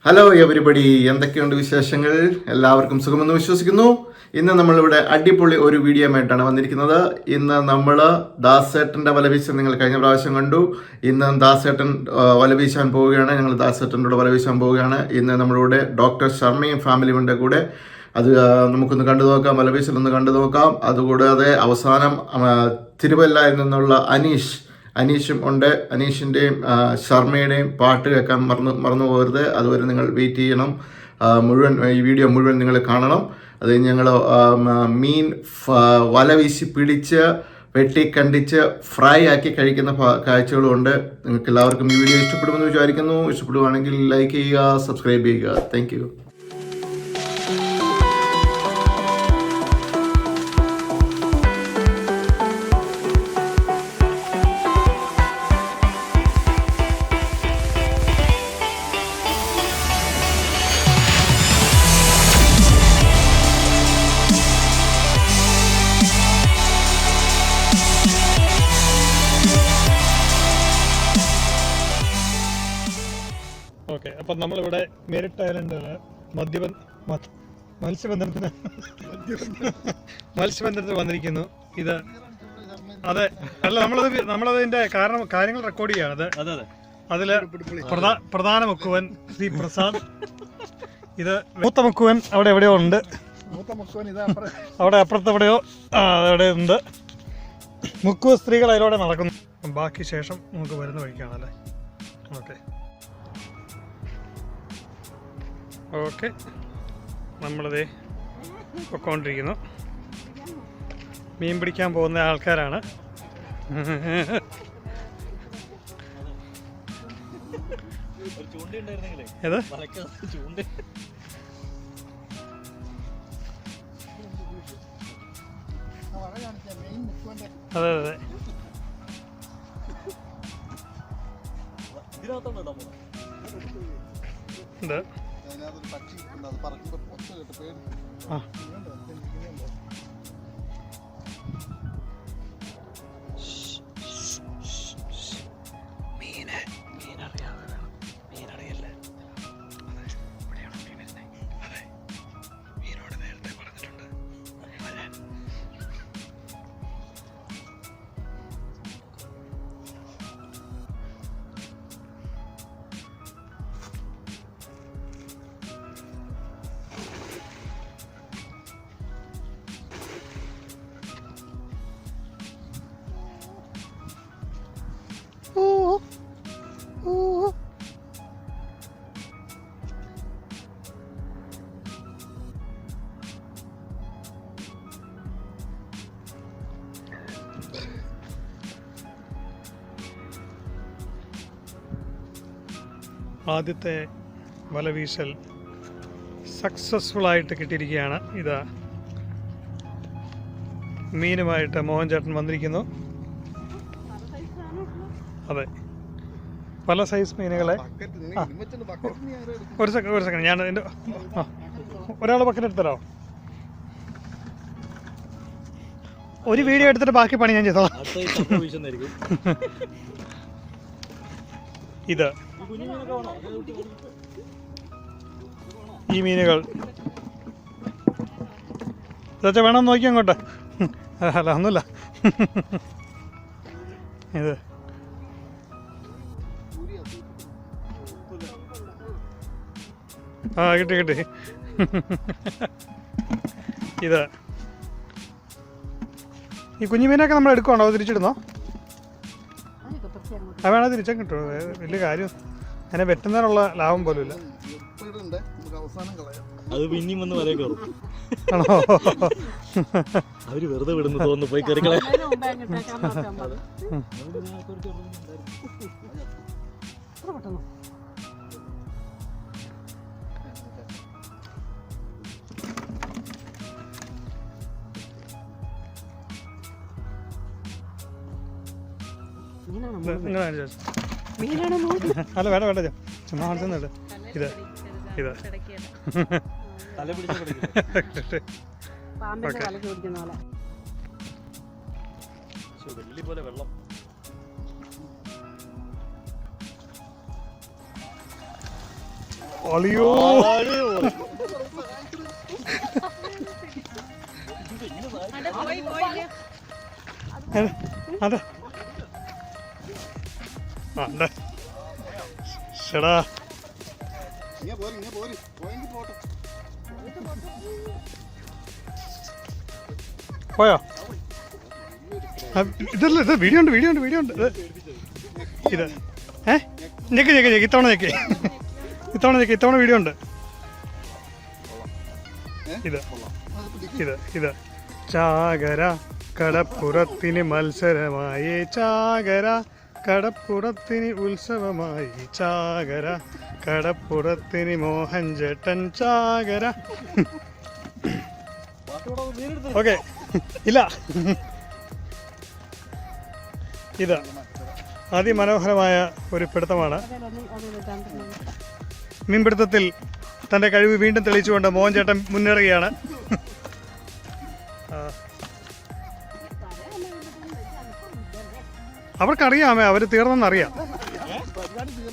Hello everybody, എന്തൊക്കെയുണ്ട് വിശേഷങ്ങൾ? എല്ലാവർക്കും സുഖമെന്ന് വിശ്വസിക്കുന്നു. ഇന്ന് നമ്മളിവിടെ അടിപൊളി ഒരു വീഡിയോ ആയിട്ടാണ് വന്നിരിക്കുന്നത്. ഇന്ന് നമ്മൾ ദാസേട്ടൻ്റെ വലവീശൽ നിങ്ങൾ കഴിഞ്ഞ പ്രാവശ്യം കണ്ടു. ഇന്ന് ദാസേട്ടൻ വലവീശാൻ പോവുകയാണ്. ഞങ്ങൾ ദാസേട്ടൻ്റെ കൂടെ വലവീശാൻ പോവുകയാണ്. ഇന്ന് നമ്മളിവിടെ ഡോക്ടർ ശർമ്മയും ഫാമിലിയുടെ കൂടെ അത് നമുക്കൊന്ന് കണ്ടു നോക്കാം, വലവീശലൊന്ന് കണ്ടു നോക്കാം. അതുകൂടാതെ അവസാനം തിരുവല്ലയിൽ നിന്നുള്ള അനീഷും ഉണ്ട്. അനീഷിൻ്റെയും ശർമ്മയുടെയും പാട്ട് കേൾക്കാൻ മറന്നു പോകരുത്. അതുവരെ നിങ്ങൾ വെയിറ്റ് ചെയ്യണം. ഈ വീഡിയോ മുഴുവൻ നിങ്ങൾ കാണണം. അത് ഞങ്ങൾ മീൻ വല വീശി പിടിച്ച് വെട്ടിക്കണ്ടിച്ച് ഫ്രൈ ആക്കി കഴിക്കുന്ന കാഴ്ചകളുമുണ്ട്. നിങ്ങൾക്ക് എല്ലാവർക്കും ഈ വീഡിയോ ഇഷ്ടപ്പെടുമെന്ന് വിചാരിക്കുന്നു. ഇഷ്ടപ്പെടുകയാണെങ്കിൽ ലൈക്ക് ചെയ്യുക, സബ്സ്ക്രൈബ് ചെയ്യുക. Thank you. ഓക്കെ, അപ്പം നമ്മളിവിടെ മെരിറ്റ് ഐലൻഡിൽ മത്സ്യബന്ധനത്തിന് വന്നിരിക്കുന്നു. ഇത് അതെ അല്ല, നമ്മളതിൻ്റെ കാര്യങ്ങൾ റെക്കോർഡ് ചെയ്യാണ്. അതിൽ പ്രധാന മുക്കുവൻ ശ്രീ പ്രസാദ്, ഇത് മൂത്ത മുക്കുവൻ അവിടെ എവിടെയോ ഉണ്ട്, അവിടെ അപ്പുറത്ത് എവിടെയോ അവിടെ ഉണ്ട്. മുക്കുവ സ്ത്രീകൾ അതിലൂടെ നടക്കുന്നു. ബാക്കി ശേഷം നമുക്ക് വരുന്ന വഴിക്കാണല്ലേ. ഓക്കെ, നമ്മളിതേ പൊക്കോണ്ടിരിക്കുന്നു. മീൻ പിടിക്കാൻ പോകുന്ന ആൾക്കാരാണ്. ഏത് അതെ അതെ എന്താ ആദ്യത്തെ വലവീശൽ സക്സസ്ഫുള്ളായിട്ട് കിട്ടിയിരിക്കുകയാണ്. ഇതാ മീനുമായിട്ട് മോഹൻ ചേട്ടൻ വന്നിരിക്കുന്നു. അതെ, പല സൈസ് മീനുകളെ. ഒരു സെക്കൻഡ് ഞാൻ എൻ്റെ ഒരാൾ ബക്കറ്റ് എടുത്തരോ. ഒരു വീഡിയോ എടുത്തിട്ട് ബാക്കി പണി ഞാൻ ചെയ്തോളാം. ഇത് ഈ മീനുകൾ വേണം നോക്കി അങ്ങോട്ട്. അല്ല ഒന്നുമില്ല. ഇത് കിട്ടി. ഇത് ഈ കുഞ്ഞുമീനൊക്കെ നമ്മൾ എടുക്കുവാണോ, തിരിച്ചിടുന്നോ? അത് വേണം തിരിച്ചാൽ കിട്ടുമോ? വലിയ കാര്യം അതിനെ വെട്ടുന്നതിനുള്ള ലാഭം പോലും ഇല്ല. അത് പിന്നെയും വന്ന് വരെ കയറും. ആണോ? അവര് വെറുതെ വിടുന്നു തോന്നുന്നു, പോയി കയറിക്കളെ. അല്ല വേണ്ട ചുമ്മാ കാണിച്ചെന്നിട്ട്. ഇത് വെള്ളം അളിയോ അതെ അതെ ശടാ പോയോ ഇതല്ല ഇത് വീഡിയോ ഉണ്ട് ഇത് ഞെക്ക് ഇത്തവണ വീഡിയോ ഉണ്ട് ഇത് ചാകര കടപ്പുറത്തിന് മത്സരമായി ചാകര കടപ്പുറത്തിന് ഉത്സവമായി ചാകര കടപ്പുറത്തിന് മോഹൻ ചേട്ടൻ ചാകര ഓക്കെ ഇല്ല ഇത് അതിമനോഹരമായ ഒരു പിടുത്തമാണ്. മീൻപിടുത്തത്തിൽ തൻ്റെ കഴിവ് വീണ്ടും തെളിയിച്ചുകൊണ്ട് മോഹൻ ചേട്ടൻ മുന്നേറുകയാണ്. അവർക്കറിയാമേ അവർ തീർന്നെന്നറിയാം.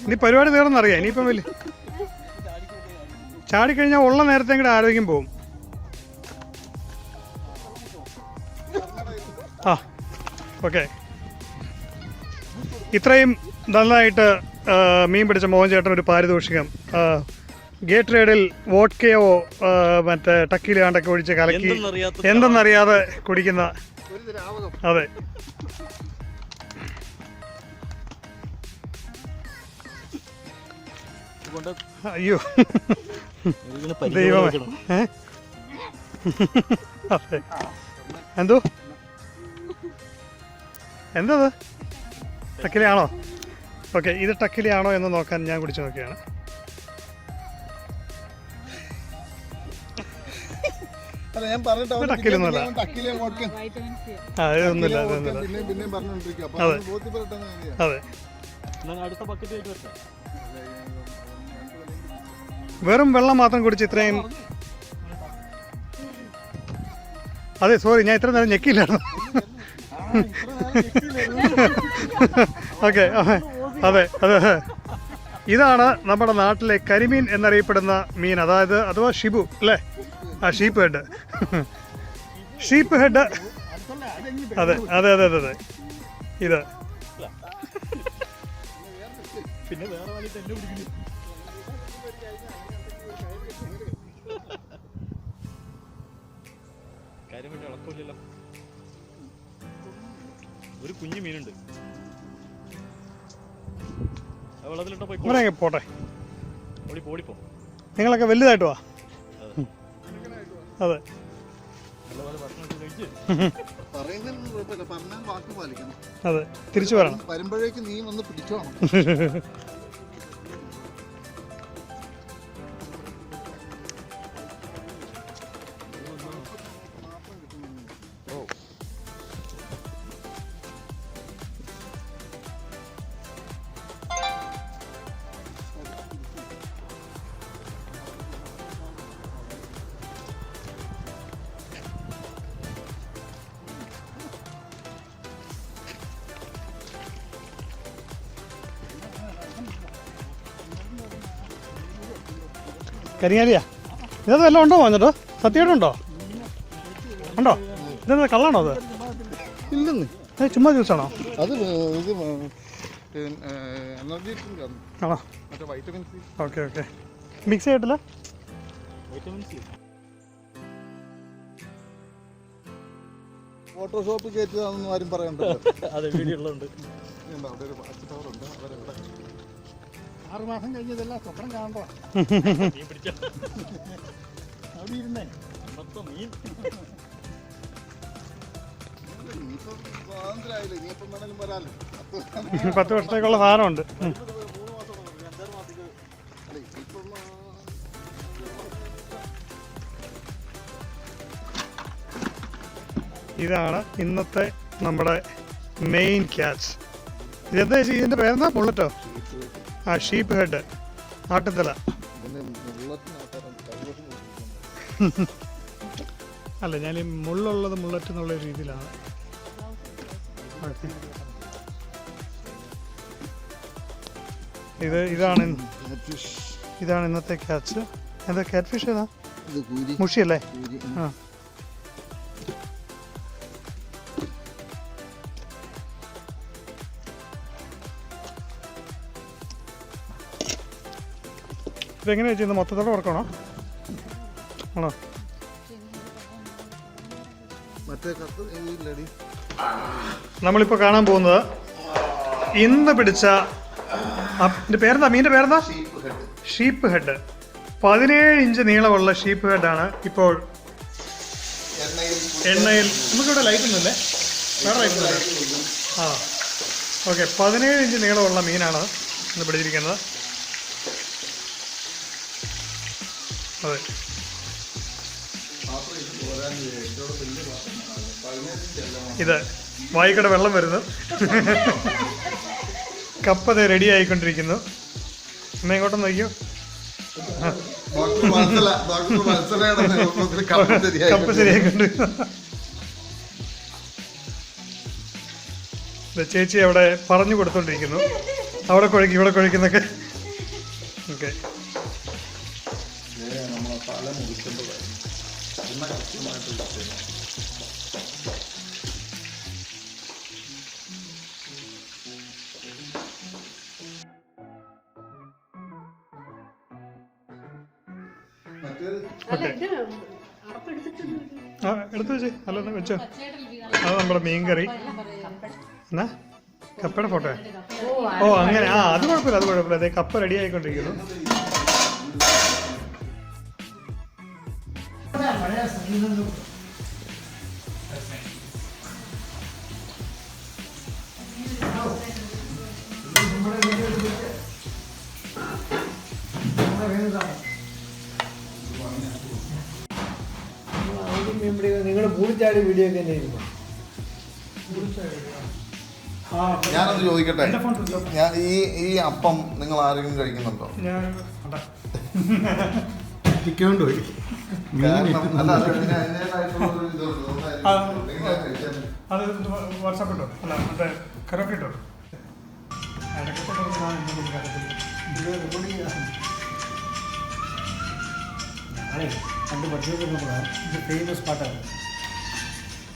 ഇനി പരിപാടി തീർന്നെന്നറിയാം. ഇനിയിപ്പം വലിയ ചാടിക്കഴിഞ്ഞാൽ ഉള്ള നേരത്തെ കൂടെ ആരോഗ്യം പോവും. ഓക്കെ ഇത്രയും നന്നായിട്ട് മീൻ പിടിച്ച മോഹൻ ചേട്ടൻ ഒരു പാരിതോഷികം ഗേറ്റ് റൈഡിൽ വോഡ്കയോ മറ്റേ ടക്കിയിൽ കണ്ടൊക്കെ ഒഴിച്ച് കലക്കി എന്തെന്നറിയാതെ കുടിക്കുന്ന അതെ അയ്യോ ദൈവമേ അതെ എന്തത് ടക്കിലാണോ? ഓക്കെ ഇത് ടക്കിലാണോ എന്ന് നോക്കാൻ ഞാൻ കുടിച്ചു നോക്കിയാണ്. ടക്കിലൊന്നുമല്ല. ഇതൊന്നുമില്ല അതെ അതെ വെറും വെള്ളം മാത്രം കുടിച്ച് ഇത്രയും. അതെ സോറി ഞാൻ ഇത്ര നേരം ഞെക്കിയില്ലായിരുന്നു. ഓക്കെ അതെ അതെ ഇതാണ് നമ്മുടെ നാട്ടിലെ കരിമീൻ എന്നറിയപ്പെടുന്ന മീൻ, അഥവാ ഷിബു അല്ലേ? ഷീപ്പ് ഹെഡ് അതെ അതെ അതെ അതെ അതെ ഇത് പിന്നെ ഒരു കുഞ്ഞു മീനുണ്ട് പോട്ടെ. നിങ്ങളൊക്കെ വലുതായിട്ട് വാ. അതെ അതെ തിരിച്ചു വരണം. വരുമ്പോഴേക്ക് നീ വന്ന് പിടിച്ചോ. കരിങ്ങാലിയാ ഇതത് വല്ലതും ഉണ്ടോ? വന്നിട്ടോ സത്യമായിട്ടുണ്ടോ? ഉണ്ടോ? ഇതെന്താ കള്ളാണോ? അത് ഇല്ലെന്ന് ചുമ്മാ ജ്യൂസാണോ? അത് ഇത് എനർജി ആണോ? ഓക്കെ ഓക്കെ മിക്സ് ചെയ്തിട്ടില്ല. ഫോട്ടോഷോപ്പ് കയറ്റിയതാണെന്ന് ആരും പറയണ്ടല്ലോ. അതെ വീഡിയോ ഉള്ളുണ്ട്. അവിടെ ഒരു വാച്ച് ടവർ ഉണ്ട്. അവരെവിടെ 6 മാസം കഴിഞ്ഞതെല്ലാം സ്വപ്നം കാണണ്ടോ? അവിടെ ഇരുന്നേ മീൻ 10 വർഷത്തേക്കുള്ള സാധനമുണ്ട്. ഇതാണ് ഇന്നത്തെ നമ്മുടെ മെയിൻ ക്യാച്ച്. ഇതെന്താ ഇതിൻ്റെ പേരെന്താ? ബുള്ളറ്റോ? ഷീപ്പ് ഹെഡ് ആട്ടുതല. അല്ല ഞാൻ ഈ മുള്ളുള്ളത് മുള്ളറ്റ് എന്നുള്ള രീതിയിലാണ്. ഇതാണ് ഇതാണ് ഇന്നത്തെ ക്യാച്ച്. എന്താ ക്യാറ്റ് ഫിഷ് ഏതാ? ഇത് കൂരി മുഷിയല്ലേ? കൂരി ആ. ഇതെങ്ങനെയാ ചെയ്യുന്നത്? മൊത്തത്തോടെ വറക്കണോ? ആണോ? മറ്റേ കത്ത് ഇല്ലടി. നമ്മളിപ്പോൾ കാണാൻ പോകുന്നത് ഇന്ന് പിടിച്ച ഇതിൻ്റെ പേരെന്താ? മീൻ്റെ പേരെന്താ? Sheep head. 17 ഇഞ്ച് നീളമുള്ള ഷീപ്പ് ഹെഡാണ് ഇപ്പോൾ എണ്ണയിൽ. നമുക്കിവിടെ ലൈറ്റ് ഒന്നുമില്ലേ? വേറെ ലൈറ്റ് ഒന്നുമില്ല. ആ ഓക്കെ. 17 ഇഞ്ച് നീളമുള്ള മീനാണ് ഇന്ന് പിടിച്ചിരിക്കുന്നത്. അതെ, ഇത് വായിക്കടെ വെള്ളം വരുന്നു. കപ്പ റെഡി ആയിക്കൊണ്ടിരിക്കുന്നു. എന്നാ ഇങ്ങോട്ട് നോക്കിയോ. കപ്പ ശരിയായിക്കൊണ്ടിരിക്കുന്നു. ചേച്ചി അവിടെ പറഞ്ഞു കൊടുത്തോണ്ടിരിക്കുന്നു. അവിടെ കുഴക്കി ഇവിടെ കുഴക്കുന്നൊക്കെ. ഓക്കെ. ആ എടുത്തു വെച്ചേ. അല്ല വെച്ചോ. അത് നമ്മുടെ മീൻകറി. എന്നാ കപ്പയുടെ ഫോട്ടോ? ഓ അങ്ങനെ. ആ അത് കുഴപ്പമില്ല, അത് കുഴപ്പമില്ല. അതെ, കപ്പ റെഡി ആയിക്കൊണ്ടിരിക്കുന്നു. നിങ്ങളുടെ പൂളിച്ചാടി വീഡിയോ ഒക്കെ തന്നെയായിരുന്നു. ഞാനത് ചോദിക്കട്ടെ, ഞാൻ ഈ അപ്പം നിങ്ങൾ ആരെങ്കിലും കഴിക്കുന്നുണ്ടോ? ഞാൻ പോയി. കാരണം അല്ല, അതിൻ്റെതായിട്ടുള്ള ഒരു ഇതുണ്ട്. അത് വാട്സാപ്പ് ഇട്ടോ? അല്ല മറ്റേ കറക്റ്റ് ഇട്ടോ? ഞാനേ പണ്ട് പഠിച്ചുകൊണ്ടിരുന്നപ്പോഴാണ് ഇത് ഫേമസ് പാട്ടാണ്.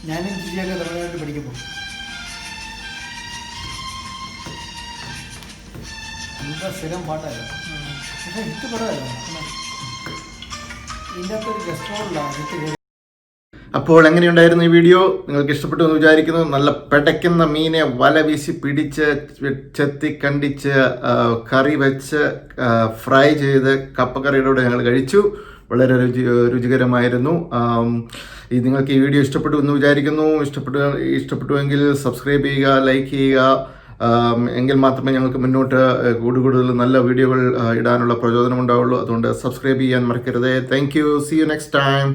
ഞാനും ജിജിയൊക്കെ തമിഴ്നാട്ടിൽ പഠിക്കുമ്പോൾ എന്താ സ്ഥിരം പാട്ടായിരുന്നു. പക്ഷേ ഹിറ്റ് പടമായിരുന്നു. ഇതിൻ്റെ അകത്തൊരു ഗസ്റ്റ് റോളിലാണ് ഹിറ്റ്. അപ്പോൾ എങ്ങനെയുണ്ടായിരുന്നു ഈ വീഡിയോ? നിങ്ങൾക്ക് ഇഷ്ടപ്പെട്ടു എന്ന് വിചാരിക്കുന്നു. നല്ല പെടയ്ക്കുന്ന മീനെ വല വീശി പിടിച്ച് ചെത്തി കണ്ടിച്ച് കറി വെച്ച് ഫ്രൈ ചെയ്ത് കപ്പക്കറിയുടെ കൂടെ ഞങ്ങൾ കഴിച്ചു. വളരെ രുചികരമായിരുന്നു. നിങ്ങൾക്ക് ഈ വീഡിയോ ഇഷ്ടപ്പെട്ടു എന്ന് വിചാരിക്കുന്നു. ഇഷ്ടപ്പെട്ടുവെങ്കിൽ സബ്സ്ക്രൈബ് ചെയ്യുക, ലൈക്ക് ചെയ്യുക. എങ്കിൽ മാത്രമേ ഞങ്ങൾക്ക് മുന്നോട്ട് കൂടുതൽ നല്ല വീഡിയോകൾ ഇടാനുള്ള പ്രചോദനം ഉണ്ടാവുള്ളൂ. അതുകൊണ്ട് സബ്സ്ക്രൈബ് ചെയ്യാൻ മറക്കരുത്. Thank you. See you next time.